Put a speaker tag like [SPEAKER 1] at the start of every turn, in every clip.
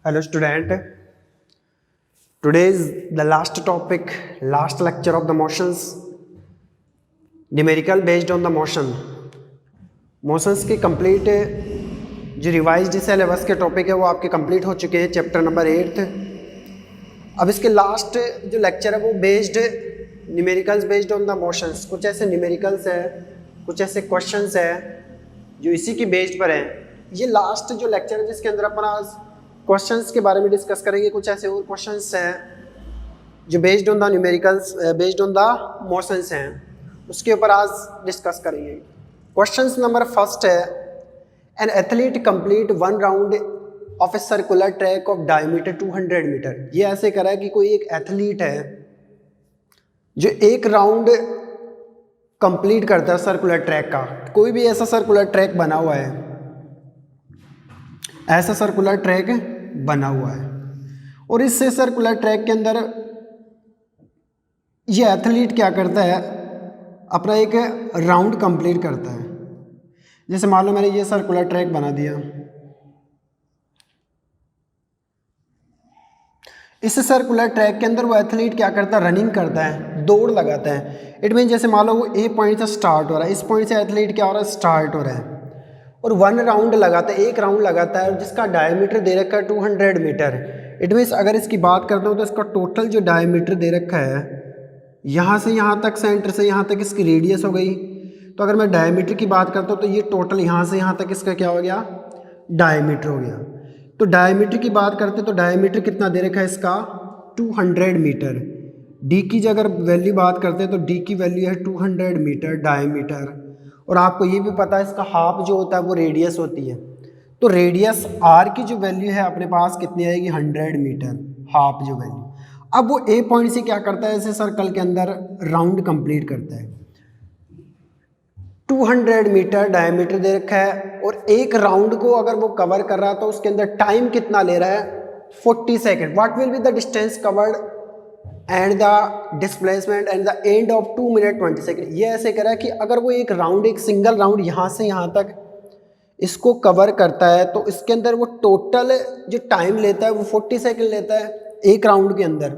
[SPEAKER 1] Hello student, today is the last topic, last lecture of the motions, numerical based on the motion. Motions के complete जो revised syllabus के topic है वो आपके complete हो चुके हैं, चैप्टर नंबर 8। अब इसके लास्ट जो लेक्चर है वो based numericals based on the motions. कुछ ऐसे न्यूमेरिकल्स है, कुछ ऐसे क्वेश्चंस है जो इसी की बेस्ड पर हैं। ये लास्ट जो लेक्चर है जिसके अंदर अपन आज क्वेश्चंस के बारे में डिस्कस करेंगे। कुछ ऐसे और क्वेश्चंस हैं जो based on the numericals based on the motions हैं, उसके ऊपर आज डिस्कस करेंगे। क्वेश्चंस नंबर फर्स्ट है, an athlete complete one round of a circular track of diameter 200 metre. ये ऐसे करा है कि कोई एक एथलीट है जो एक राउंड कंप्लीट करता है सर्कुलर ट्रैक का। कोई भी ऐसा सर्कुलर ट्रैक बना हुआ है, ऐसा सर्कुलर ट्रैक बना हुआ है, और इससे सर्कुलर ट्रैक के अंदर ये एथलीट क्या करता है, अपना एक राउंड कंप्लीट करता है। जैसे मान लो मैंने ये सर्कुलर ट्रैक बना दिया, इस सर्कुलर ट्रैक के अंदर वो एथलीट क्या करता है, रनिंग करता है, दौड़ लगाता है। इट मीन जैसे मान लो वो ए पॉइंट से स्टार्ट हो रहा है, इस पॉइंट से एथलीट क्या हो रहा है, स्टार्ट हो रहा है, और वन राउंड लगाता है, एक राउंड लगाता है, जिसका डायमीटर दे रखा है 200 मीटर। इट मीन्स अगर इसकी बात करता हूँ तो इसका टोटल जो डायमीटर दे रखा है, यहाँ से यहाँ तक, सेंटर से यहाँ तक इसकी रेडियस हो गई। तो अगर मैं डायमीटर की बात करता हूँ तो ये टोटल यहाँ से यहाँ तक इसका क्या हो गया, डायमीटर हो गया। तो डायमीटर की बात करते तो डायमीटर कितना दे रखा है इसका, 200 मीटर। डी की जो अगर वैल्यू बात करते हैं तो डी की वैल्यू है 200 मीटर डायमीटर। और आपको ये भी पता है इसका हाफ जो होता है वो रेडियस होती है। तो रेडियस आर की जो वैल्यू है अपने पास कितनी आएगी, 100 मीटर, हाफ जो वैल्यू। अब वो ए पॉइंट से क्या करता है, ऐसे सर्कल के अंदर राउंड कंप्लीट करता है। 200 मीटर डायमीटर दे रखा है, और एक राउंड को अगर वो कवर कर रहा है तो उसके अंदर टाइम कितना ले रहा है, 40 second. What will be the distance covered and the displacement and the end of 2 minute 20 second. ये ऐसे करा कि अगर वो एक राउंड, एक सिंगल राउंड यहाँ से यहाँ तक इसको कवर करता है तो इसके अंदर वो टोटल जो टाइम लेता है वो 40 सेकेंड लेता है एक राउंड के अंदर।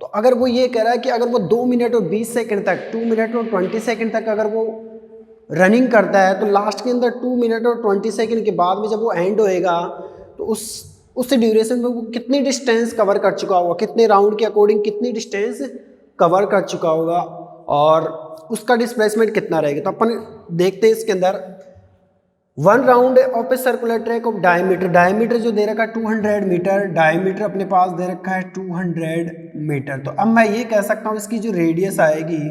[SPEAKER 1] तो अगर वो ये कह रहा है कि अगर वो 2 मिनट और 20 सेकेंड तक, 2 मिनट और 20 सेकेंड तक अगर वो रनिंग करता है तो लास्ट के अंदर 2 मिनट और 20 सेकेंड के बाद में जब वो एंड होएगा तो उस ड्यूरेशन में वो कितनी डिस्टेंस कवर कर चुका होगा, कितने राउंड के अकॉर्डिंग कितनी डिस्टेंस कवर कर चुका होगा, और उसका डिस्प्लेसमेंट कितना रहेगा। तो अपन देखते हैं इसके अंदर, one round of a circular track of diameter, diameter जो दे रखा है 200 मीटर, डायमीटर अपने पास दे रखा है 200 मीटर। तो अब मैं ये कह सकता हूँ इसकी जो रेडियस आएगी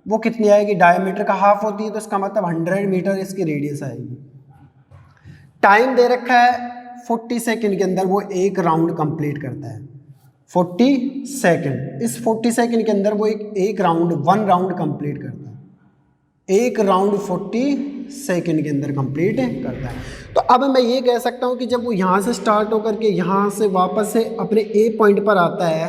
[SPEAKER 1] वो कितनी आएगी, डायमीटर का हाफ होती है तो इसका मतलब 100 मीटर इसकी रेडियस आएगी। टाइम दे रखा है 40 सेकेंड के अंदर वो एक राउंड कंप्लीट करता है, 40 सेकेंड। इस 40 सेकेंड के अंदर वो एक राउंड, वन राउंड कंप्लीट करता है, एक राउंड 40 सेकेंड के अंदर कंप्लीट करता है। तो अब मैं ये कह सकता हूँ कि जब वो यहाँ से स्टार्ट होकर के यहाँ से वापस से अपने ए पॉइंट पर आता है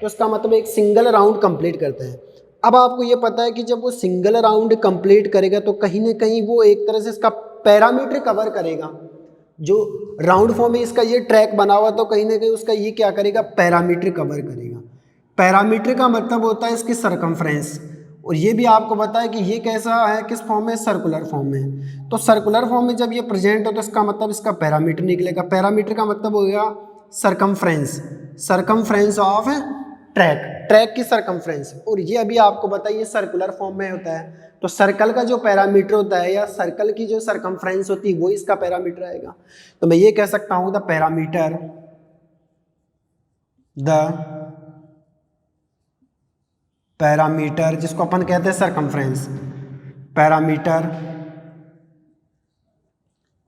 [SPEAKER 1] तो इसका मतलब एक सिंगल राउंड कंप्लीट करता है। अब आपको ये पता है कि जब वो सिंगल राउंड कंप्लीट करेगा तो कहीं ना कहीं वो एक तरह से इसका पैरामीटर कवर करेगा। जो राउंड फॉर्म में इसका ये ट्रैक बना हुआ तो कहीं ना कहीं उसका ये क्या करेगा, पैरामीटर कवर करेगा। पैरामीटर का मतलब होता है इसकी सरकमफ्रेंस, और ये भी आपको पता है कि ये कैसा है, किस फॉर्म में, सर्कुलर फॉर्म में। तो सर्कुलर फॉर्म में जब ये प्रेजेंट हो तो इसका मतलब इसका पैरामीटर निकलेगा। पैरामीटर का मतलब हो गया circumference, circumference of track, track की सरकमफ्रेंस। और ये अभी आपको बताइए सर्कुलर फॉर्म में होता है तो सर्कल का जो पैरामीटर होता है या सर्कल की जो सरकमफ्रेंस होती है वो इसका पैरामीटर आएगा। तो मैं ये कह सकता हूं द पैरामीटर जिसको अपन कहते हैं सरकमफ्रेंस, पैरामीटर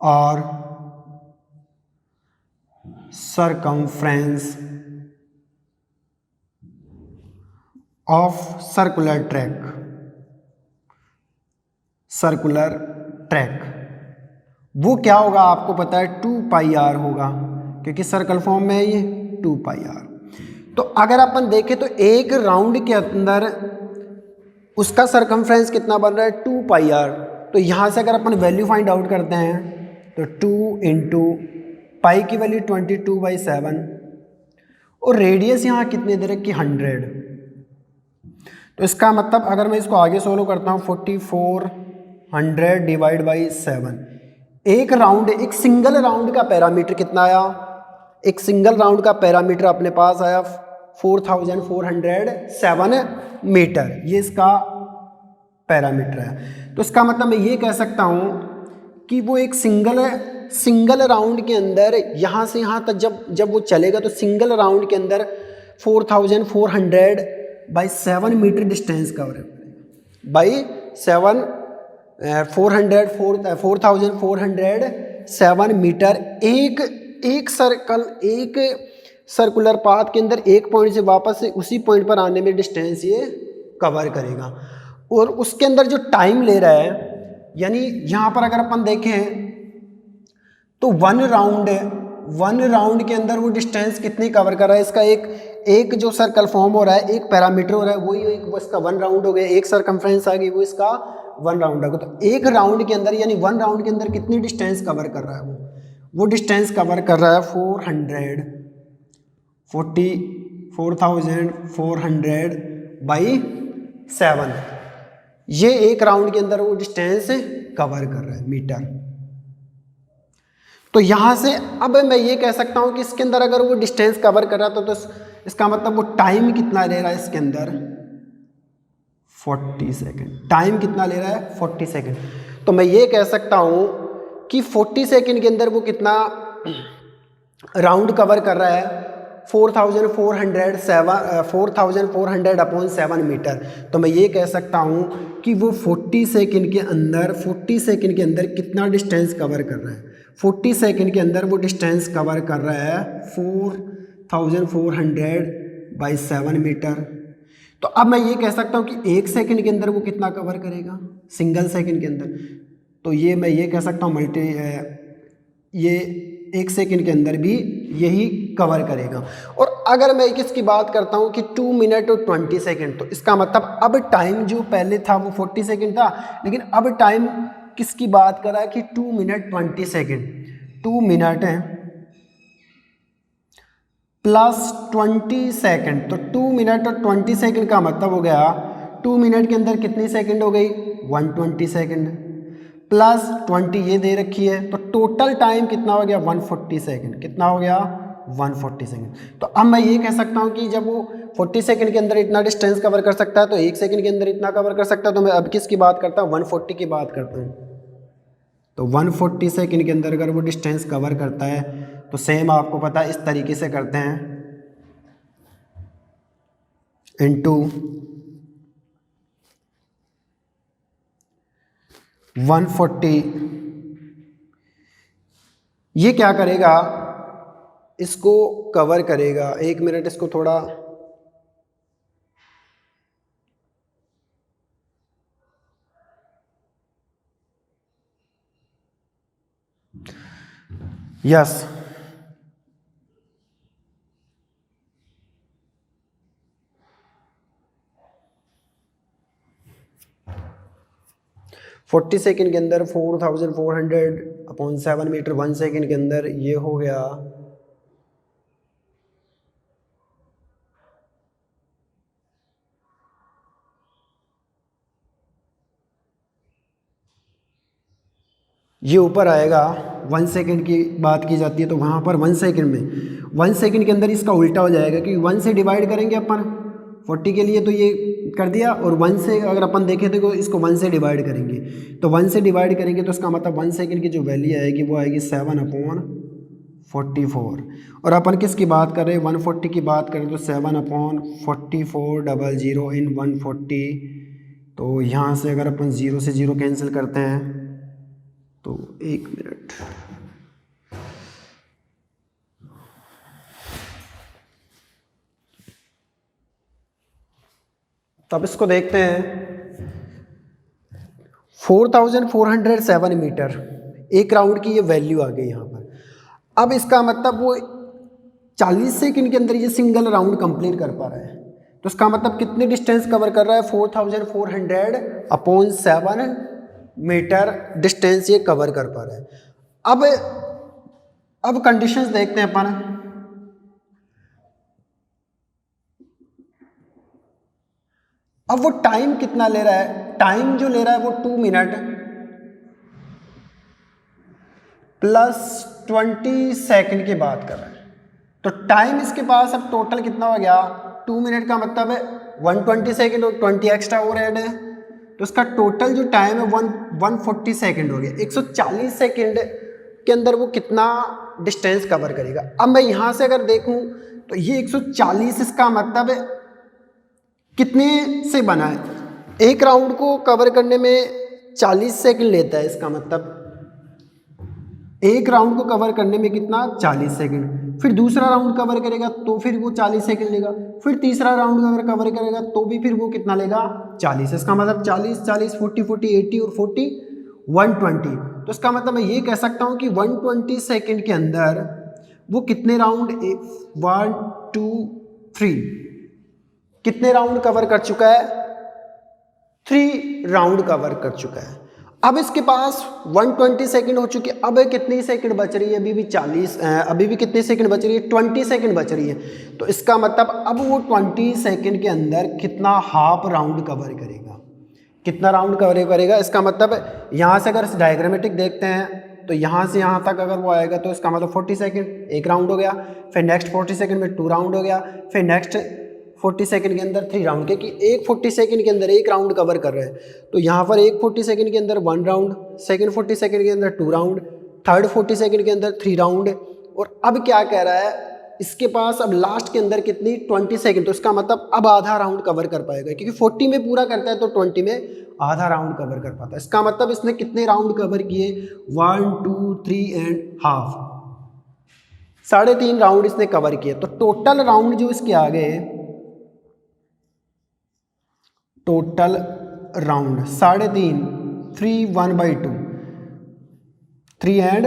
[SPEAKER 1] और circumference of circular track, circular track वो क्या होगा आपको पता है, 2πr होगा, क्योंकि सर्कल फॉर्म में है ये 2πr। तो अगर अपन देखें तो एक राउंड के अंदर उसका सरकमफ्रेंस कितना बन रहा है, 2πr। तो यहाँ से अगर अपन वैल्यू फाइंड आउट करते हैं तो 2 × पाई की वैल्यू 22/7 और रेडियस यहाँ कितने दे रखी 100। तो इसका मतलब अगर मैं इसको आगे सोल्व करता हूँ 4400 डिवाइड बाई 7, एक राउंड, एक सिंगल राउंड का पैरामीटर कितना आया, एक सिंगल राउंड का पैरामीटर अपने पास आया 4407 मीटर, ये इसका पैरामीटर है। तो इसका मतलब मैं ये कह सकता हूँ कि वो एक सिंगल राउंड के अंदर यहाँ से यहाँ तक जब वो चलेगा तो सिंगल राउंड के अंदर 4400/7 metre distance cover by 4407 metre एक सर्कुलर पाथ के अंदर एक पॉइंट से वापस से उसी पॉइंट पर आने में डिस्टेंस ये कवर करेगा। और उसके अंदर जो टाइम ले रहा है, यानी यहाँ पर अगर अपन देखें तो वन राउंड के अंदर वो डिस्टेंस कितनी कवर कर रहा है, इसका एक जो सर्कल फॉर्म हो रहा है, एक पैरामीटर हो रहा है, वही वो इसका 1 राउंड हो गया, एक सर्कमफ्रेंस आ गई, वो इसका 1 राउंड होगा। तो एक राउंड के अंदर यानी 1 राउंड के अंदर कितनी डिस्टेंस कवर कर रहा है, वो डिस्टेंस कवर कर रहा है 4400/7। ये एक राउंड के अंदर वो डिस्टेंस कवर कर रहा है मीटर। तो यहाँ से अब मैं ये कह सकता हूँ कि इसके अंदर अगर वो डिस्टेंस कवर कर रहा था तो इसका मतलब वो टाइम कितना ले रहा है इसके अंदर 40 सेकेंड। टाइम कितना ले रहा है 40 सेकेंड। तो मैं ये कह सकता हूँ कि 40 सेकेंड के अंदर वो कितना राउंड कवर कर रहा है 4400/7 मीटर। तो मैं ये कह सकता हूँ कि वो 40 सेकेंड के अंदर कितना डिस्टेंस कवर कर रहा है। 40 सेकेंड के अंदर वो डिस्टेंस कवर कर रहा है 4400/7 मीटर। तो अब मैं ये कह सकता हूँ कि एक सेकेंड के अंदर वो कितना कवर करेगा सिंगल सेकेंड के अंदर। तो ये मैं ये कह सकता हूँ ये एक सेकेंड के अंदर भी यही कवर करेगा। और अगर मैं किसकी बात करता हूँ कि 2 मिनट और 20 सेकेंड, तो इसका मतलब अब टाइम जो पहले था वो 40 सेकेंड था, लेकिन अब टाइम किसकी बात कर रहा है कि 2 मिनट 20 सेकेंड। 2 मिनट है प्लस 20 सेकेंड, तो 2 मिनट और 20 सेकेंड का मतलब हो गया 2 मिनट के अंदर कितनी सेकेंड हो गई 120 सेकेंड प्लस 20 ये दे रखी है, तो टोटल टाइम कितना हो गया 140 सेकेंड। कितना हो गया 140 सेकेंड। तो अब मैं ये कह सकता हूँ कि जब वो 40 सेकेंड के अंदर इतना डिस्टेंस कवर कर सकता है तो एक सेकेंड के अंदर इतना कवर कर सकता है। तो मैं अब किसकी बात करता हूँ 140 की बात करता हूँ। तो 140 सेकेंड के अंदर अगर वो डिस्टेंस कवर करता है तो सेम आपको पता है इस तरीके से करते हैं इनटू 140। ये क्या करेगा इसको कवर करेगा। एक मिनट इसको थोड़ा यस 40 सेकेंड के अंदर 4400/7 मीटर 1 सेकेंड के अंदर ये हो गया ये ऊपर आएगा 1 सेकेंड की बात की जाती है तो वहाँ पर 1 सेकेंड में 1 सेकेंड के अंदर इसका उल्टा हो जाएगा क्योंकि 1 से डिवाइड करेंगे अपन 40 के लिए तो ये कर दिया, और 1 से अगर अपन देखें तो इसको 1 से डिवाइड करेंगे तो 1 से डिवाइड करेंगे तो इसका मतलब 1 सेकेंड की जो वैल्यू आएगी वो आएगी 7/44। और अपन किसकी बात कर रहे हैं 140 की बात करें तो 7/4400 इन 140। तो यहाँ से अगर अपन 0 से 0 कैंसिल करते हैं तो 1 मिनट तब इसको देखते हैं 4407 मीटर एक राउंड की ये वैल्यू आ गई यहाँ पर। अब इसका मतलब वो 40 सेकंड के अंदर ये सिंगल राउंड कंप्लीट कर पा रहा है तो इसका मतलब कितने डिस्टेंस कवर कर रहा है 4400/7 मीटर डिस्टेंस ये कवर कर पा रहा है। अब कंडीशंस देखते हैं अपन। अब वो टाइम कितना ले रहा है, टाइम जो ले रहा है वो 2 मिनट प्लस 20 सेकंड की बात कर रहा है। तो टाइम इसके पास अब टोटल कितना हो गया, 2 मिनट का मतलब है 120 सेकंड और 20 एक्स्ट्रा और ऐड है, तो इसका टोटल जो टाइम है 140 सेकंड हो गया। 140 सेकंड के अंदर वो कितना डिस्टेंस कवर करेगा। अब मैं यहाँ से अगर देखूँ तो ये 140 इसका मतलब है कितने से बना है, एक राउंड को कवर करने में 40 सेकंड लेता है, इसका मतलब एक राउंड को कवर करने में कितना 40 सेकंड। फिर दूसरा राउंड कवर करेगा तो फिर वो 40 सेकंड लेगा, फिर तीसरा राउंड अगर कवर करेगा तो भी फिर वो कितना लेगा 40। इसका मतलब 40 40 40 40 80 और 40 120। तो इसका मतलब मैं ये कह सकता हूँ कि 120 सेकंड के अंदर वो कितने राउंड 1 2 3 कितने राउंड कवर कर चुका है, 3 राउंड कवर कर चुका है। अब इसके पास 120 सेकंड हो चुके, अब कितनी सेकंड बच रही है, अभी भी 40 अभी भी कितनी सेकंड बच रही है, 20 सेकंड बच रही है। तो इसका मतलब अब वो 20 सेकंड के अंदर कितना हाफ राउंड कवर करेगा, कितना राउंड कवर करेगा। इसका मतलब यहाँ से अगर डायग्रामेटिक देखते हैं तो यहाँ से यहाँ तक अगर वो आएगा तो इसका मतलब 40 सेकंड एक राउंड हो गया, फिर नेक्स्ट 40 सेकंड में 2 राउंड हो गया, फिर नेक्स्ट 40 सेकंड के अंदर 3 राउंड, क्योंकि एक 40 सेकंड के अंदर एक राउंड कवर कर रहे हैं। तो यहाँ पर एक 40 सेकंड के अंदर 1 राउंड, सेकंड 40 सेकंड के अंदर 2 राउंड, थर्ड 40 सेकंड के अंदर 3 राउंड। और अब क्या कह रहा है, इसके पास अब लास्ट के अंदर कितनी 20 सेकंड, तो इसका मतलब अब आधा राउंड कवर कर पाएगा, क्योंकि 40 में पूरा करता है तो 20 में आधा राउंड कवर कर पाता है। इसका मतलब इसने कितने राउंड कवर किए, 1 2 3 एंड हाफ, 3.5 राउंड इसने कवर किए। तो टोटल राउंड जो इसके आ गए, टोटल राउंड 3.5 3 1/2 3 एंड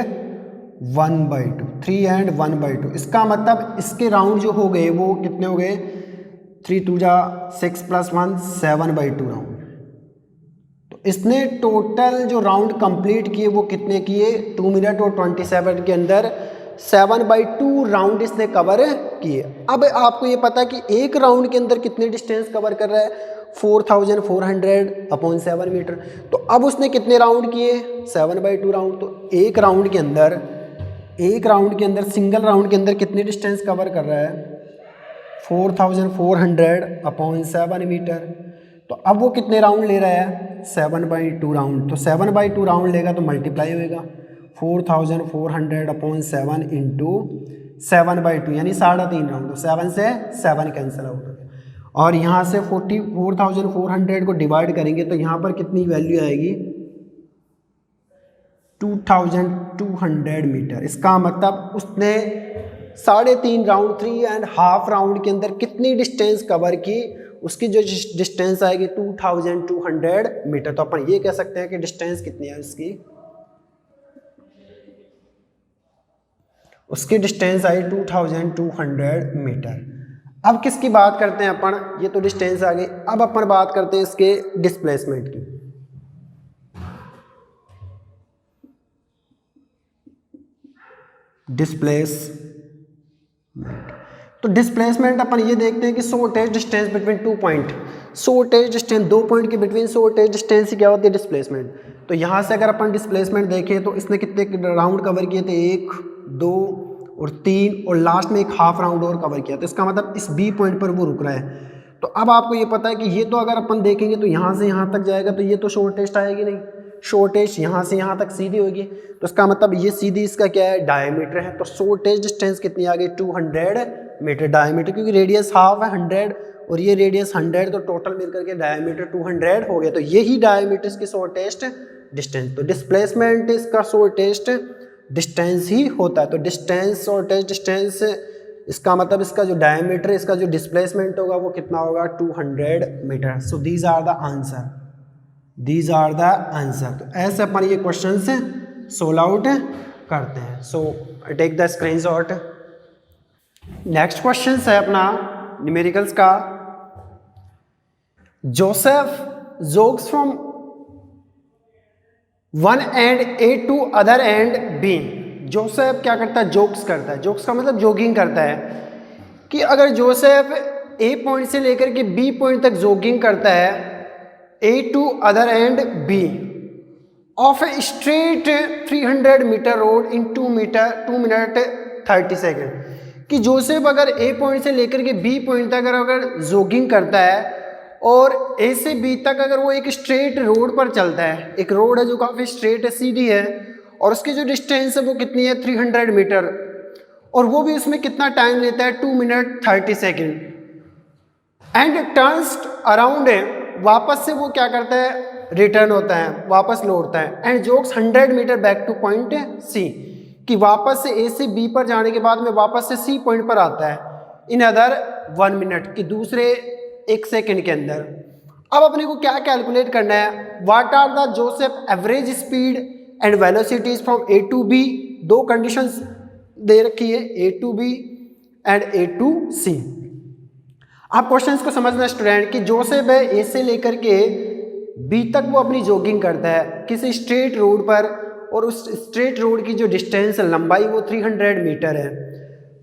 [SPEAKER 1] 1/2 3 एंड 1/2। इसका मतलब इसके राउंड जो हो गए वो कितने हो गए, 3 2 जा 6 + 1 7/2 राउंड। तो इसने टोटल जो राउंड कंप्लीट किए वो कितने किए, 2 मिनट और 27 के अंदर 7/2 राउंड इसने कवर किए। अब आपको ये पता है कि एक राउंड के अंदर कितने डिस्टेंस कवर कर रहा है, 4400/7 मीटर। तो अब उसने कितने राउंड किए, 7/2 राउंड। तो एक राउंड के अंदर सिंगल राउंड के अंदर कितने डिस्टेंस कवर कर रहा है, 4400/7 मीटर। तो अब वो कितने राउंड ले रहा है, 7/2 राउंड। तो 7/2 राउंड लेगा तो मल्टीप्लाई होएगा 4400/7 इंटू 7/2 यानी 3.5 राउंड। तो 7 से 7 कैंसिल आउट हो गया। और यहाँ से 4400 को डिवाइड करेंगे तो यहाँ पर कितनी वैल्यू आएगी, 2200 मीटर। इसका मतलब उसने 3.5 राउंड 3.5 राउंड के अंदर कितनी डिस्टेंस कवर की, उसकी जो डिस्टेंस आएगी 2200 मीटर। तो अपन ये कह सकते हैं कि डिस्टेंस कितनी है उसकी डिस्टेंस आई 2200 मीटर। अब किसकी बात करते हैं अपन, ये तो डिस्टेंस आ गई। अब अपन बात करते हैं इसके डिस्प्लेसमेंट की। तो डिस्प्लेसमेंट अपन ये देखते हैं कि shortage distance between 2 point, shortage distance 2 point के बिटवीन शॉर्टेज डिस्टेंस क्या होती है, डिस्प्लेसमेंट। तो यहाँ से अगर अपन डिस्प्लेसमेंट देखें तो इसने कितने राउंड कवर किए थे, 1 2 और 3 और लास्ट में एक हाफ राउंड और कवर किया। तो इसका मतलब इस बी पॉइंट पर वो रुक रहा है। तो अब आपको ये पता है कि ये तो अगर अपन देखेंगे तो यहाँ से यहाँ तक जाएगा तो ये तो शॉर्टेस्ट आएगी नहीं, शॉर्टेज यहाँ से यहाँ तक सीधी होगी। तो इसका मतलब ये सीधी इसका क्या है, डायमीटर है। तो शॉर्टेज डिस्टेंस कितनी आ गई, 200 मीटर डायमीटर, क्योंकि रेडियस हाफ है 100 और ये रेडियस 100, तो टोटल मिलकर के डायमीटर 200 हो गया। तो यही डायमीटर इसकी शॉर्टेस्ट डिस्टेंस। तो डिस्प्लेसमेंट इसका शॉर्टेस्ट डिस्टेंस ही होता है। तो डिस्टेंस शॉर्टेज डिस्टेंस, इसका मतलब इसका जो डायमीटर, इसका जो डिस्प्लेसमेंट होगा वो कितना होगा, 200 metre. So these are the answer, these are the answer. तो ऐसे अपन ये क्वेश्चन से सोल्व आउट करते हैं। So take the screenshot. Next question है अपना न्यूमेरिकल्स का। Joseph jogs from one end A to other end B. Joseph क्या करता है, जोक्स करता है। जोक्स का मतलब जॉगिंग करता है कि अगर जोसेफ ए पॉइंट से लेकर के बी पॉइंट तक जॉगिंग करता है, A to other end B of a straight 300 metre road in 2 minute 30 second, कि जोसेफ अगर ए पॉइंट से लेकर के बी पॉइंट तक अगर जॉगिंग करता है और ए से बी तक अगर वो एक स्ट्रेट रोड पर चलता है, एक रोड है जो काफ़ी स्ट्रेट है, सीधी है, और उसकी जो डिस्टेंस है वो कितनी है 300 मीटर, और वो भी उसमें कितना टाइम लेता है 2 minute 30 second, and turns around है, वापस से वो क्या करता है, रिटर्न होता है, वापस लौटता है, and jogs 100 metre back to point C, कि वापस से ए से बी पर जाने के बाद में वापस से सी पॉइंट पर आता है इन अदर 1 मिनट, कि दूसरे 1 सेकेंड के अंदर। अब अपने को क्या कैलकुलेट करना है, what are the Joseph average speed and velocities from A to B. दो कंडीशंस दे रखी है, A to B and A to C. आप क्वेश्चंस को समझना स्टूडेंट कि जोसेफ है ए से लेकर के बी तक वो अपनी जॉगिंग करता है किसी स्ट्रेट रोड पर, और उस स्ट्रेट रोड की जो डिस्टेंस लंबाई वो 300 मीटर है।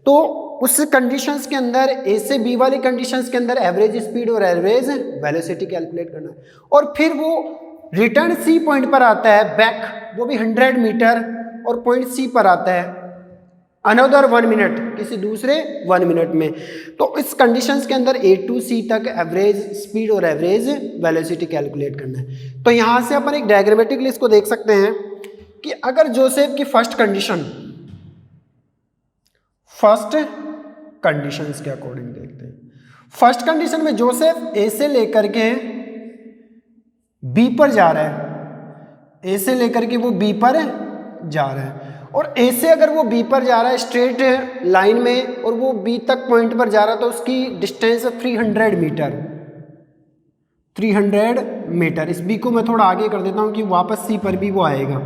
[SPEAKER 1] तो उस कंडीशंस के अंदर ए से बी वाली कंडीशंस के अंदर एवरेज स्पीड और एवरेज वेलोसिटी कैलकुलेट करना है, और फिर वो रिटर्न सी पॉइंट पर आता है बैक, वो भी 100 मीटर, और पॉइंट सी पर आता है अनदर 1 मिनट, किसी दूसरे 1 मिनट में। तो इस कंडीशंस के अंदर ए टू सी तक एवरेज स्पीड और एवरेज वेलोसिटी कैलकुलेट करना है। तो यहाँ से अपन एक डायग्रामेटिकली इसको देख सकते हैं कि अगर जोसेफ की फर्स्ट कंडीशंस के अकॉर्डिंग देखते हैं। फर्स्ट कंडीशन में जोसेफ ए से लेकर के बी पर जा रहा है, ए से लेकर के वो बी पर जा रहा है, और ए से अगर वो बी पर जा रहा है स्ट्रेट लाइन में, और वो बी तक पॉइंट पर जा रहा है, तो उसकी डिस्टेंस है 300 मीटर। 300 मीटर। इस बी को मैं थोड़ा आगे कर देता हूँ कि वापस सी पर भी वो आएगा।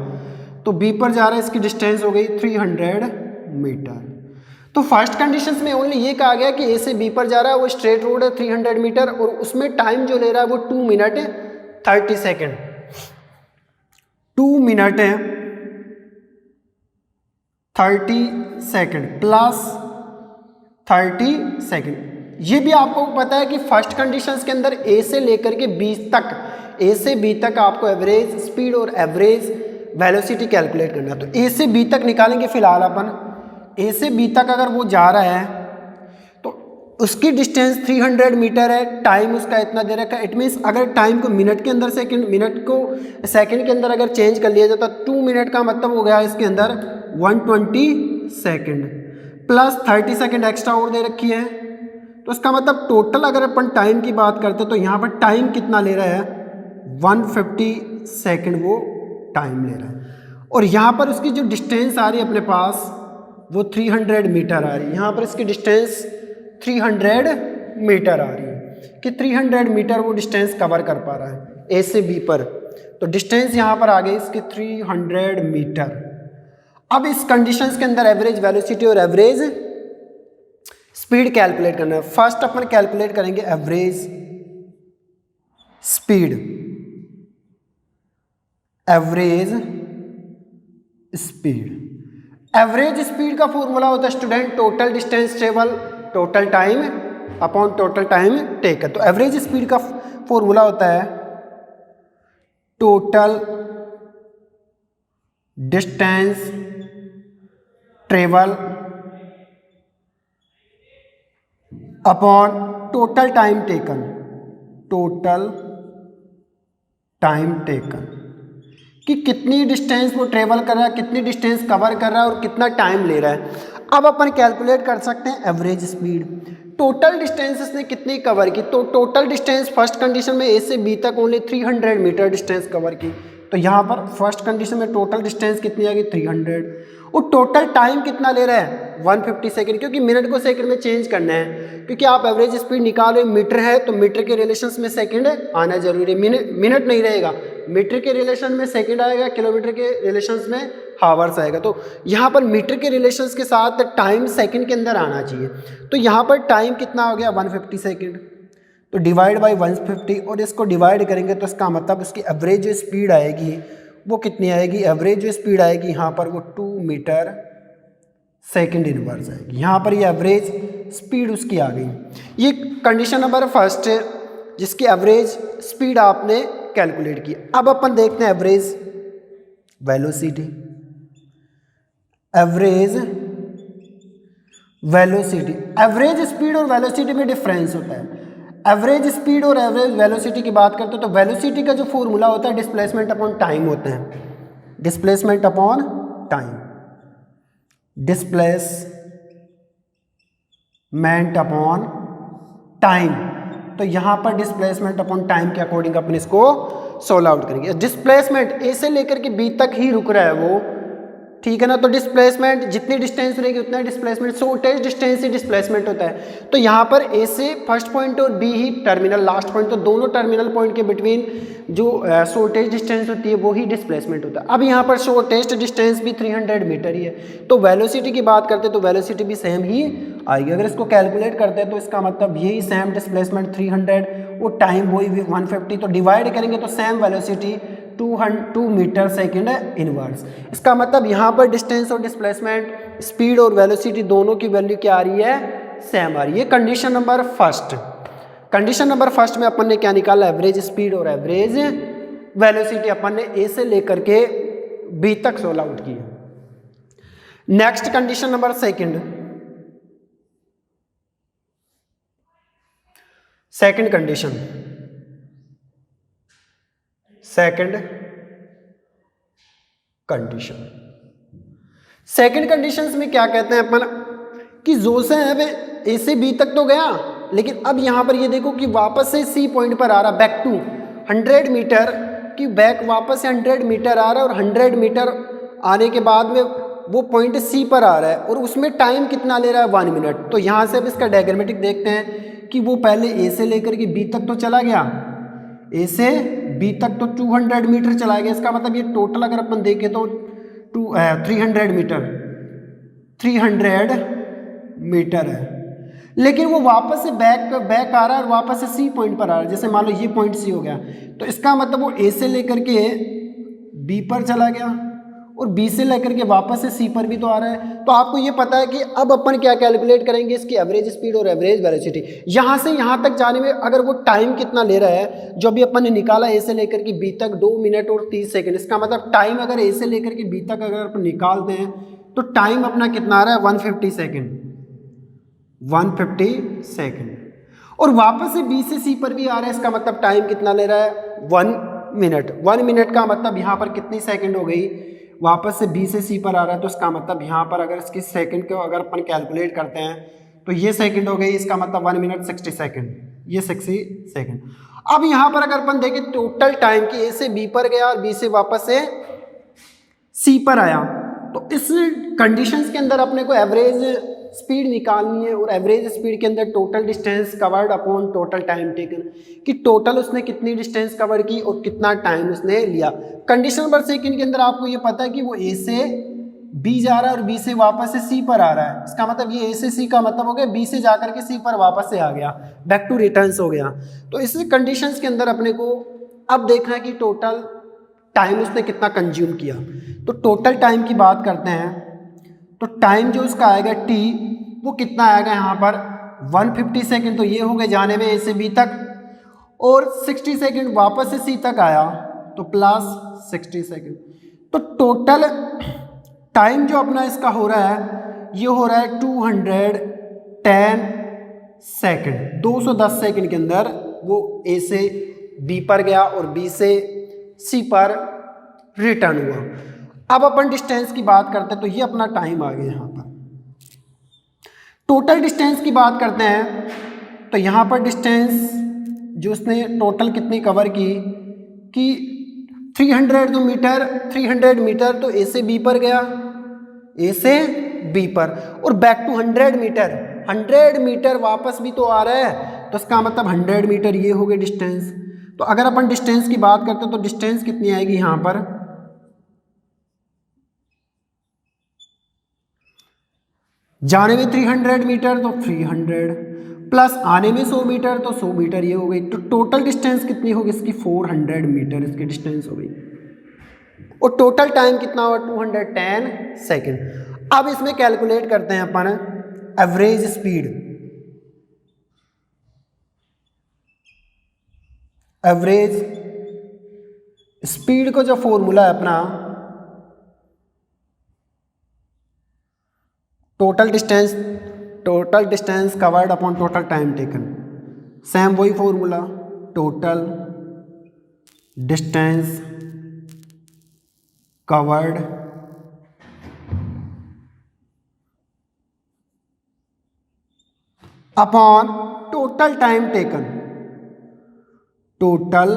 [SPEAKER 1] तो बी पर जा रहा है, इसकी डिस्टेंस हो गई 300 मीटर। तो फर्स्ट कंडीशंस में ओनली ये कहा गया कि ए से बी पर जा रहा है, वो स्ट्रेट रोड है 300 मीटर, और उसमें टाइम जो ले रहा है वो 2 minute 30 second. 2 minute 30 second plus 30 second. ये भी आपको पता है कि फर्स्ट कंडीशंस के अंदर ए से लेकर के बी तक, ए से बी तक आपको एवरेज स्पीड और एवरेज वेलोसिटी कैलकुलेट करना है। तो ए से बी तक निकालेंगे फिलहाल अपन। ए से बी तक अगर वो जा रहा है तो उसकी डिस्टेंस 300 मीटर है, टाइम उसका इतना दे रखा है। इट मीन्स अगर टाइम को मिनट के अंदर मिनट को सेकंड के अंदर अगर चेंज कर लिया जाता, 2 मिनट का मतलब हो गया इसके अंदर 120 सेकेंड, प्लस 30 सेकेंड एक्स्ट्रा और दे रखी है। तो इसका मतलब टोटल अगर अपन टाइम की बात करते तो यहाँ पर टाइम कितना ले रहा है, 150 सेकेंड वो टाइम ले रहा है। और यहाँ पर उसकी जो डिस्टेंस आ रही है अपने पास वो 300 मीटर आ रही है। यहाँ पर इसकी डिस्टेंस 300 मीटर आ रही है कि 300 मीटर वो डिस्टेंस कवर कर पा रहा है ए से बी पर। तो डिस्टेंस यहाँ पर आ गई इसकी 300 मीटर। अब इस कंडीशंस के अंदर एवरेज वेलोसिटी और एवरेज स्पीड कैलकुलेट करना है। फर्स्ट अपन कैलकुलेट करेंगे एवरेज स्पीड। एवरेज स्पीड का फॉर्मूला होता है student total distance travel total time upon total time taken. तो एवरेज स्पीड का फॉर्मूला होता है total distance travel upon total time taken. Total time taken कि कितनी डिस्टेंस वो ट्रेवल कर रहा है, कितनी डिस्टेंस कवर कर रहा है और कितना टाइम ले रहा है। अब अपन कैलकुलेट कर सकते हैं एवरेज स्पीड। टोटल डिस्टेंस इसने कितनी कवर की, तो टोटल डिस्टेंस फर्स्ट कंडीशन में ए से बी तक ओनली 300 मीटर डिस्टेंस कवर की। तो यहाँ पर फर्स्ट कंडीशन में टोटल डिस्टेंस कितनी आ गई 300। और टोटल टाइम कितना ले रहा है 150 सेकेंड, क्योंकि मिनट को सेकंड में चेंज करना है। क्योंकि आप एवरेज स्पीड निकाल रहे मीटर है तो मीटर के रिलेशंस में सेकंड आना जरूरी है। मिनट नहीं रहेगा, मीटर के रिलेशन में सेकंड आएगा, किलोमीटर के रिलेशंस में हावर्स आएगा। तो यहाँ पर मीटर के रिलेशंस के साथ टाइम सेकंड के अंदर आना चाहिए। तो यहाँ पर टाइम कितना हो गया 150 सेकेंड। तो डिवाइड बाई 150 और इसको डिवाइड करेंगे तो इसका मतलब इसकी एवरेज जो स्पीड आएगी वो कितनी आएगी, एवरेज जो स्पीड आएगी यहाँ पर वो 2 मीटर सेकंड इनवर्स आएगी। यहाँ पर ये एवरेज स्पीड उसकी आ गई। ये कंडीशन नंबर फर्स्ट है जिसकी एवरेज स्पीड आपने कैलकुलेट की। अब अपन देखते हैं average velocity. Average velocity, average speed और वेलोसिटी में डिफरेंस होता है। एवरेज स्पीड और एवरेज वेलोसिटी की बात करते हो तो वेलोसिटी का जो फॉर्मूला होता है डिस्प्लेसमेंट अपॉन टाइम होता है। Displacement upon time, displacement upon time. तो यहां पर डिस्प्लेसमेंट अपॉन टाइम के अकॉर्डिंग अपन इसको सोल्व आउट करेंगे। डिस्प्लेसमेंट ए से लेकर के बी तक ही रुक रहा है वो, ठीक है ना। तो डिस्प्लेसमेंट जितनी डिस्टेंस रहेगी उतना डिस्प्लेसमेंट, शॉर्टेज डिस्टेंस से डिस्प्लेसमेंट होता है। तो यहाँ पर ए से फर्स्ट पॉइंट और बी ही टर्मिनल लास्ट पॉइंट, तो दोनों टर्मिनल पॉइंट के बिटवीन जो शॉर्टेज डिस्टेंस होती है वो ही डिस्प्लेसमेंट होता है। अब यहाँ पर शॉर्टेज डिस्टेंस भी 300 मीटर ही है। तो वेलोसिटी की बात करते हैं तो वेलोसिटी भी सेम ही आएगी। अगर इसको कैलकुलेट करते हैं तो इसका मतलब यही सेम डिस्प्लेसमेंट 300 और टाइम वही 150, तो डिवाइड करेंगे तो same velocity 2 metre second inverse. इसका मतलब यहाँ पर डिस्टेंस और डिस्प्लेसमेंट, स्पीड और वेलोसिटी दोनों की वैल्यू क्या आ रही है, सेम आ रही है। Condition number first. Condition number first में अपन ने क्या निकाला, एवरेज स्पीड और एवरेज वेलोसिटी अपन ने ए से लेकर के बी तक सोल्व आउट की। Next condition number second. Second condition, second condition. Second conditions में क्या कहते हैं अपन कि जो से है ए से बी तक तो गया, लेकिन अब यहां पर ये देखो कि वापस से सी पॉइंट पर आ रहा, बैक टू 100 मीटर की बैक, वापस से 100 मीटर आ रहा है और 100 मीटर आने के बाद में वो पॉइंट सी पर आ रहा है और उसमें टाइम कितना ले रहा है, 1 मिनट। तो यहां से अब इसका डायग्रामेटिक देखते हैं कि वो पहले ए से लेकर के बी तक तो चला गया, ए से बी तक तो 200 मीटर चला गया। इसका मतलब ये टोटल अगर अपन देखें तो 300 मीटर है। लेकिन वो वापस से बैक आ रहा है और वापस से सी पॉइंट पर आ रहा है। जैसे मान लो ये पॉइंट सी हो गया, तो इसका मतलब वो ए से लेकर के बी पर चला गया और बी से लेकर के वापस से सी पर भी तो आ रहा है। तो आपको ये पता है कि अब अपन क्या कैलकुलेट करेंगे, इसकी एवरेज स्पीड और एवरेज वेलोसिटी। यहाँ से यहाँ तक जाने में अगर वो टाइम कितना ले रहा है, जो अभी अपन ने निकाला ए से लेकर के बी तक 2 मिनट और 30 सेकंड। इसका मतलब टाइम अगर ए से लेकर के बी तक अगर अपन निकालते हैं तो टाइम अपना कितना आ रहा है, 150 सेकेंड, 150 सेकेंड। और वापस से बी से सी पर भी आ रहा है। इसका मतलब टाइम कितना ले रहा है, 1 मिनट। 1 मिनट का मतलब यहाँ पर कितनी सेकंड हो गई, वापस से बी से सी पर आ रहा है। तो इसका मतलब यहाँ पर अगर इसकी सेकंड को अगर अपन कैलकुलेट करते हैं तो ये सेकंड हो गई। इसका मतलब 1 मिनट 60 सेकंड, ये 60 सेकंड। अब यहाँ पर अगर अपन देखें टोटल टाइम की ए से बी पर गया और बी से वापस से सी पर आया, तो इस कंडीशंस के अंदर अपने को एवरेज स्पीड निकालनी है और एवरेज स्पीड के अंदर total distance covered upon total time taken, कि टोटल उसने कितनी डिस्टेंस कवर की और कितना टाइम उसने लिया। कंडीशन नंबर सेकंड के अंदर आपको ये पता है कि वो ए से बी जा रहा है और बी से वापस से सी पर आ रहा है। इसका मतलब ये ए से सी का मतलब हो गया बी से जाकर के सी पर वापस से आ गया, बैक टू रिटर्न्स हो गया। तो इस कंडीशंस के अंदर अपने को अब देखना है कि टोटल टाइम उसने कितना कंज्यूम किया। तो टोटल टाइम की बात करते हैं तो टाइम जो उसका आएगा टी, वो कितना आएगा यहाँ पर 150 सेकेंड। तो ये हो गए जाने में ए से बी तक, और 60 सेकेंड वापस से सी तक आया तो प्लस 60 सेकेंड। तो टोटल टाइम जो अपना इसका हो रहा है, ये हो रहा है 210 सेकेंड। 210 सेकेंड के अंदर वो ए से बी पर गया और बी से सी पर रिटर्न हुआ। अब अपन डिस्टेंस की बात करते हैं तो ये अपना टाइम आ गया। यहाँ पर टोटल डिस्टेंस की बात करते हैं तो यहाँ पर डिस्टेंस जो उसने टोटल कितनी कवर की कि 300 मीटर तो ए से बी पर गया, ए से बी पर, और बैक टू 100 मीटर वापस भी तो आ रहा है। तो इसका मतलब 100 मीटर ये हो गए डिस्टेंस। तो अगर अपन डिस्टेंस की बात करते हैं तो डिस्टेंस कितनी आएगी यहाँ पर, जाने में 300 मीटर तो 300 प्लस आने में 100 मीटर तो 100 मीटर ये हो गई। तो टोटल डिस्टेंस कितनी होगी इसकी 400 मीटर इसकी डिस्टेंस हो गई। और टोटल टाइम कितना हुआ 210 सेकेंड। अब इसमें कैलकुलेट करते हैं अपन एवरेज स्पीड। एवरेज स्पीड को जो फॉर्मूला है अपना, total distance covered upon total time taken, same वही formula, total distance covered upon total time taken, total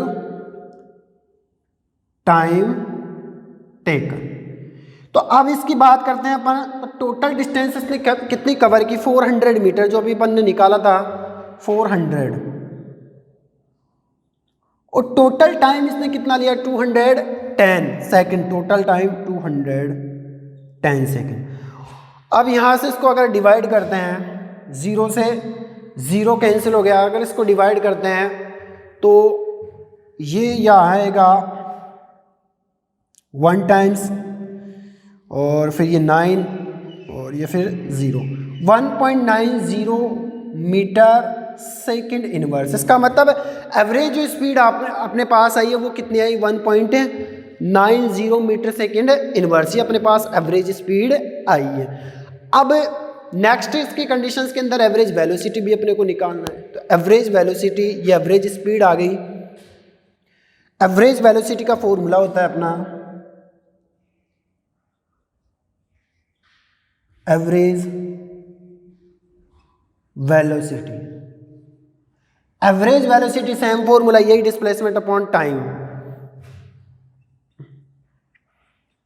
[SPEAKER 1] time taken. तो अब इसकी बात करते हैं अपन, तो टोटल डिस्टेंस इसने कितनी कवर की, 400 मीटर, जो अभी अपन ने निकाला था 400, और टोटल टाइम इसने कितना लिया 210 सेकेंड, टोटल टाइम 210 सेकेंड। अब यहाँ से इसको अगर डिवाइड करते हैं, ज़ीरो से ज़ीरो कैंसिल हो गया, अगर इसको डिवाइड करते हैं तो ये या आएगा 1 टाइम्स और फिर ये 9 और ये फिर 0, 1.90 मीटर सेकेंड इनवर्स। इसका मतलब एवरेज जो स्पीड अपने पास आई है वो कितनी आई, 1.90 मीटर सेकेंड इनवर्स, ये अपने पास एवरेज स्पीड आई है। अब नेक्स्ट इसकी कंडीशंस के अंदर एवरेज वेलोसिटी भी अपने को निकालना है। तो एवरेज वेलोसिटी, ये एवरेज स्पीड आ गई। एवरेज वेलोसिटी का फॉर्मूला होता है अपना average velocity. Average velocity same formula, यही displacement upon time,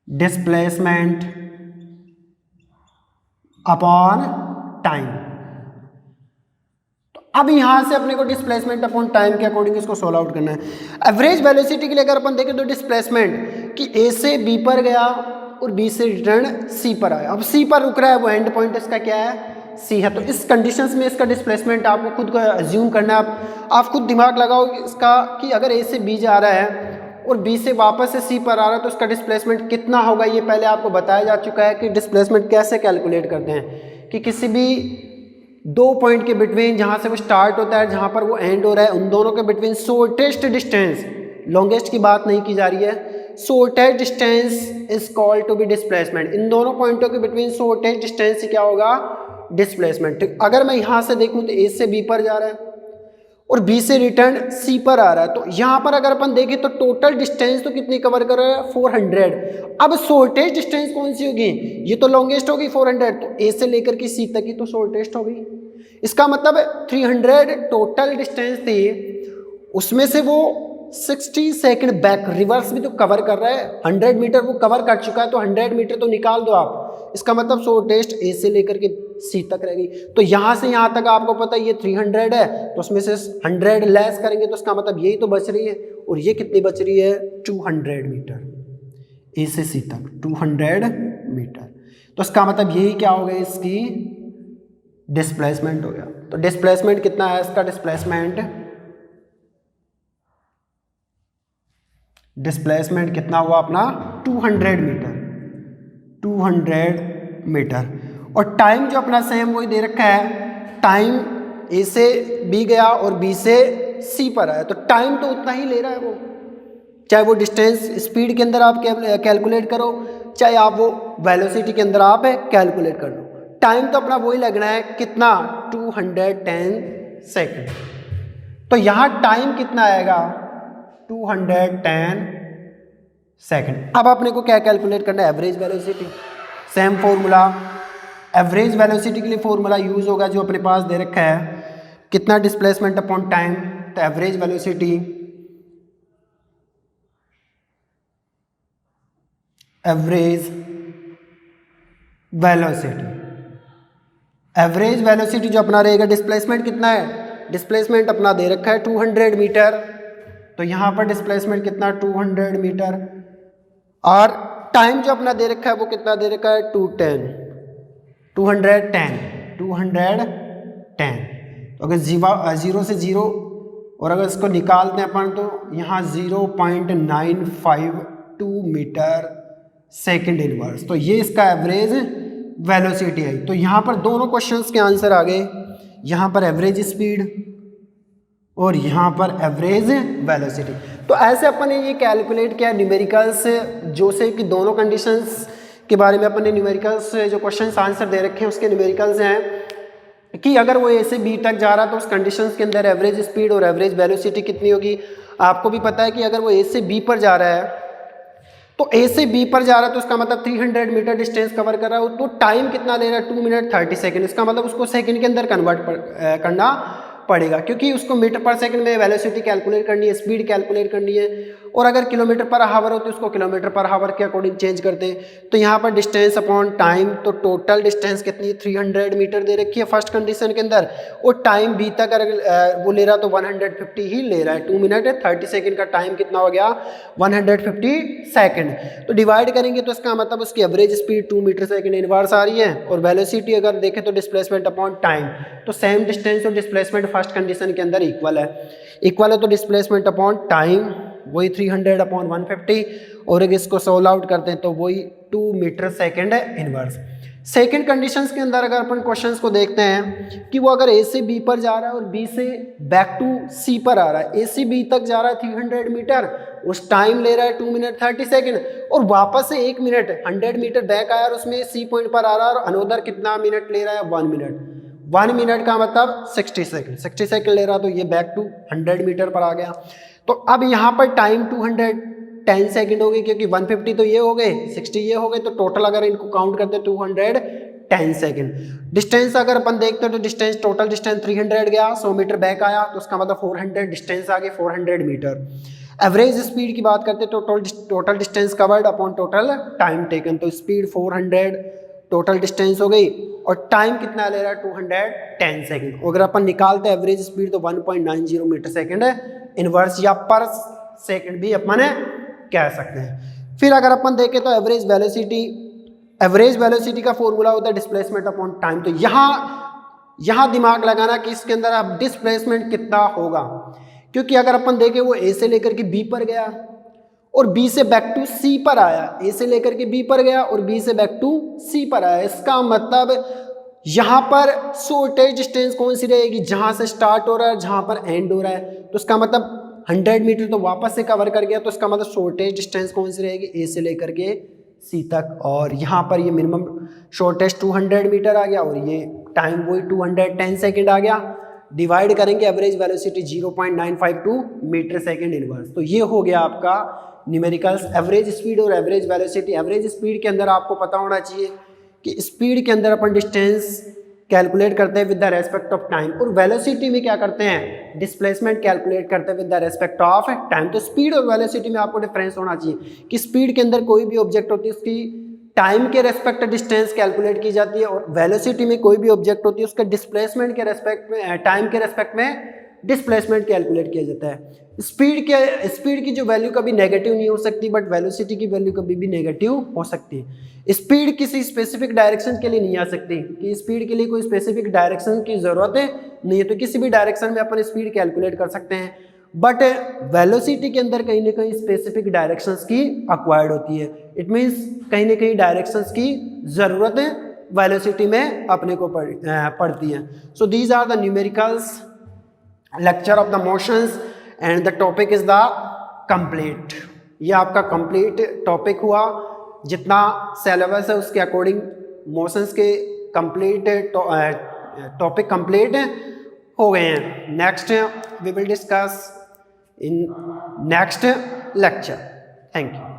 [SPEAKER 1] displacement upon time. तो अब यहां से अपने को डिस्प्लेसमेंट अपॉन टाइम के अकॉर्डिंग इसको सोल्व आउट करना है। एवरेज वेलोसिटी के लिए अगर अपन देखें तो डिस्प्लेसमेंट कि ए से बी पर गया और बी से रिटर्न सी पर आया, अब सी पर रुक रहा है, वो एंड पॉइंट इसका क्या है, सी है। तो इस कंडीशंस में इसका डिस्प्लेसमेंट आपको खुद को अज्यूम करना है। आप खुद दिमाग लगाओ इसका कि अगर ए से बी जा रहा है और बी से वापस से सी पर आ रहा है तो उसका डिस्प्लेसमेंट कितना होगा, ये पहले आपको बताया जा चुका है कि डिस्प्लेसमेंट कैसे कैलकुलेट करते हैं। कि किसी भी दो पॉइंट के बिटवीन, जहाँ से वो स्टार्ट होता है जहाँ पर वो एंड हो रहा है, उन दोनों के between shortest distance, longest key बात नहीं की जा रही है, shortest distance is called to be displacement. इन दोनों पॉइंटों के बिटवीन शॉर्टेस्ट डिस्टेंस से क्या होगा, डिस्प्लेसमेंट। अगर मैं यहाँ से देखूँ तो ए से बी पर जा रहा है और बी से रिटर्न सी पर आ रहा है, तो यहाँ पर अगर अपन देखें तो टोटल डिस्टेंस तो कितनी कवर कर रहा है, 400। अब शॉर्टेस्ट डिस्टेंस कौन सी होगी, ये तो लॉन्गेस्ट होगी 400, तो ए से लेकर के सी तक ही तो शॉर्टेस्ट होगी। इसका मतलब 300 टोटल डिस्टेंस थी, उसमें से वो 60 सेकंड बैक रिवर्स भी तो कवर कर रहा है। 100 मीटर वो कवर कर चुका है, तो 100 मीटर तो निकाल दो आप। इसका मतलब शॉर्टेस्ट ए से लेकर के सी तक रहेगी। तो यहाँ से यहाँ तक आपको पता है ये 300 है, तो उसमें से 100 लेस करेंगे तो इसका मतलब यही तो बच रही है। और ये कितनी बच रही है, 200 मीटर, ए से सी तक 200 मीटर। तो इसका मतलब यही क्या हो गया, इसकी डिस्प्लेसमेंट हो गया। तो डिस्प्लेसमेंट कितना है इसका, डिस्प्लेसमेंट कितना हुआ अपना, 200 मीटर, 200 मीटर। और टाइम जो अपना सेम वही दे रखा है, टाइम ए से बी गया और बी से सी पर आया, तो टाइम तो उतना ही ले रहा है वो, चाहे वो डिस्टेंस स्पीड के अंदर आप कैलकुलेट करो, चाहे आप वो वेलोसिटी के अंदर आप कैलकुलेट कर लो, टाइम तो अपना वही लगना है, कितना, 210 सेकेंड। तो यहाँ टाइम कितना आएगा, 210 सेकेंड। अब अपने को क्या कैलकुलेट करना है, average velocity. Same formula, average velocity के लिए फॉर्मूला यूज होगा जो अपने पास दे रखा है, कितना डिस्प्लेसमेंट अपॉन टाइम। तो एवरेज वेलोसिटी, एवरेज वेलोसिटी जो अपना रहेगा, डिस्प्लेसमेंट कितना है, डिस्प्लेसमेंट अपना दे रखा है 200 मीटर, तो यहाँ पर डिस्प्लेसमेंट कितना, 200 मीटर। और टाइम जो अपना दे रखा है वो कितना दे रखा है, 210। तो अगर जीरो से जीरो और अगर इसको निकालते हैं अपन तो यहाँ 0.952 मीटर सेकेंड इनवर्स। तो ये इसका एवरेज वेलोसिटी आई। तो यहाँ पर दोनों क्वेश्चंस के आंसर आ गए, यहाँ पर एवरेज स्पीड और यहाँ पर एवरेज वेलोसिटी। तो ऐसे अपन ने ये कैलकुलेट किया न्यूमेरिकल्स, जो से कि दोनों कंडीशंस के बारे में अपन ने न्यूमेरिकल्स जो क्वेश्चंस आंसर दे रखे हैं उसके न्यूमेरिकल्स हैं कि अगर वो ए से बी तक जा रहा है तो उस कंडीशंस के अंदर एवरेज स्पीड और एवरेज वेलोसिटी कितनी होगी। आपको भी पता है कि अगर वो ए से बी पर जा रहा है तो ए से बी पर जा रहा है तो उसका मतलब 300 मीटर डिस्टेंस कवर कर रहा है, तो टाइम कितना ले रहा है 2 मिनट 30 सेकेंड। इसका मतलब उसको सेकंड के अंदर कन्वर्ट करना पड़ेगा, क्योंकि उसको मीटर पर सेकंड में वेलोसिटी कैलकुलेट करनी है, स्पीड कैलकुलेट करनी है, और अगर किलोमीटर पर हावर हो तो उसको किलोमीटर पर हावर के अकॉर्डिंग चेंज करते हैं। तो यहाँ पर डिस्टेंस अपॉन टाइम, तो टोटल डिस्टेंस कितनी 300 मीटर दे रखी है फर्स्ट कंडीशन के अंदर, और टाइम बी तक अगर वो ले रहा तो 150 ही ले रहा है। 2 मिनट 30 सेकेंड का टाइम कितना हो गया 150 सेकेंड। तो डिवाइड करेंगे तो इसका मतलब उसकी average speed 2 metre second inverse आ रही है, और वेलोसिटी अगर देखें तो डिस्प्लेसमेंट अपॉन टाइम, तो सेम डिस्टेंस और डिस्प्लेसमेंट फर्स्ट कंडीशन के अंदर इक्वल है तो डिस्प्लेसमेंट अपॉन टाइम वही 300 अपॉन 150, और अगर इसको सोल्व आउट करते हैं तो वही 2 मीटर सेकेंड है इनवर्स। सेकेंड कंडीशंस के अंदर अगर अपन क्वेश्चंस को देखते हैं कि वो अगर ए से बी पर जा रहा है और बी से बैक टू सी पर आ रहा है, ए से बी तक जा रहा है 300 मीटर, उस टाइम ले रहा है 2 मिनट 30 सेकेंड, और वापस से 1 मिनट 100 मीटर बैक आया और उसमें सी पॉइंट पर आ रहा है और अनोदर कितना मिनट ले रहा है 1 मिनट। 1 मिनट का मतलब 60 सेकेंड ले रहा, तो ये बैक टू 100 मीटर पर आ गया। तो अब यहाँ पर टाइम 210 सेकेंड हो गई, क्योंकि 150 तो ये हो गए 60 ये हो गए, तो टोटल अगर इनको काउंट करते 210 सेकेंड। डिस्टेंस अगर अपन देखते हैं तो डिस्टेंस टोटल डिस्टेंस 300 गया, 100 मीटर बैक आया तो उसका मतलब 400 डिस्टेंस आ गई 400 मीटर। एवरेज स्पीड की बात करते हैं तो total distance covered upon total time taken, तो स्पीड 400 टोटल डिस्टेंस हो गई, और टाइम कितना ले रहा है 210 सेकेंड। अगर अपन निकालते हैं एवरेज स्पीड तो 1.90 मीटर सेकेंड है इनवर्स, या पर सेकेंड भी अपन कह सकते हैं। फिर अगर अपन देखें तो एवरेज वेलोसिटी का फॉर्मूला होता है डिस्प्लेसमेंट अपॉन टाइम। तो यहाँ दिमाग लगाना कि इसके अंदर अब डिस्प्लेसमेंट कितना होगा, क्योंकि अगर अपन देखें वो ए से लेकर के बी पर गया और बी से बैक टू सी पर आया, ए से लेकर के बी पर गया और बी से बैक टू सी पर आया, इसका मतलब यहाँ पर शॉर्टेज डिस्टेंस कौन सी रहेगी, जहाँ से स्टार्ट हो रहा है जहाँ पर एंड हो रहा है, तो इसका मतलब 100 मीटर तो वापस से कवर कर गया, तो इसका मतलब शॉर्टेज डिस्टेंस कौन सी रहेगी ए से लेकर के सी तक, और यहाँ पर ये मिनिमम शॉर्टेज 200 मीटर आ गया और ये टाइम वही 210 सेकेंड आ गया। डिवाइड करेंगे average velocity 0.952 metre second inverse. तो ये हो गया आपका न्यूमेरिकल्स एवरेज स्पीड और एवरेज वेलोसिटी। एवरेज स्पीड के अंदर आपको पता होना चाहिए कि स्पीड के अंदर अपन डिस्टेंस कैलकुलेट करते हैं with the respect of time, और वेलोसिटी में क्या करते हैं डिस्प्लेसमेंट कैलकुलेट करते हैं with the respect of time. तो स्पीड और वेलोसिटी में आपको डिफरेंस होना चाहिए कि स्पीड के अंदर कोई भी ऑब्जेक्ट होती है उसकी टाइम के रेस्पेक्ट डिस्टेंस कैलकुलेट की जाती है, और वेलोसिटी में कोई भी ऑब्जेक्ट होती है उसका डिस्प्लेसमेंट के रेस्पेक्ट में टाइम के रेस्पेक्ट में डिस्प्लेसमेंट कैलकुलेट किया जाता है। स्पीड की जो वैल्यू कभी नेगेटिव नहीं हो सकती, बट वेलोसिटी की वैल्यू कभी भी नेगेटिव हो सकती है। स्पीड किसी स्पेसिफिक डायरेक्शन के लिए नहीं आ सकती, कि स्पीड के लिए कोई स्पेसिफिक डायरेक्शन की ज़रूरत नहीं है, तो किसी भी डायरेक्शन में अपन स्पीड कैलकुलेट कर सकते हैं, बट वेलोसिटी के अंदर कहीं ना कहीं स्पेसिफिक डायरेक्शंस की अक्वायर्ड होती है। इट मीन्स कहीं ना कहीं डायरेक्शंस की ज़रूरत वेलोसिटी में अपने को पड़ती है। So these are the numericals lecture of the motions and the topic is the complete. ये आपका कंप्लीट टॉपिक हुआ, जितना सिलेबस है उसके अकॉर्डिंग मोशंस के कंप्लीट टॉपिक कंप्लीट हो गए हैं। Next we will discuss in next lecture. Thank you.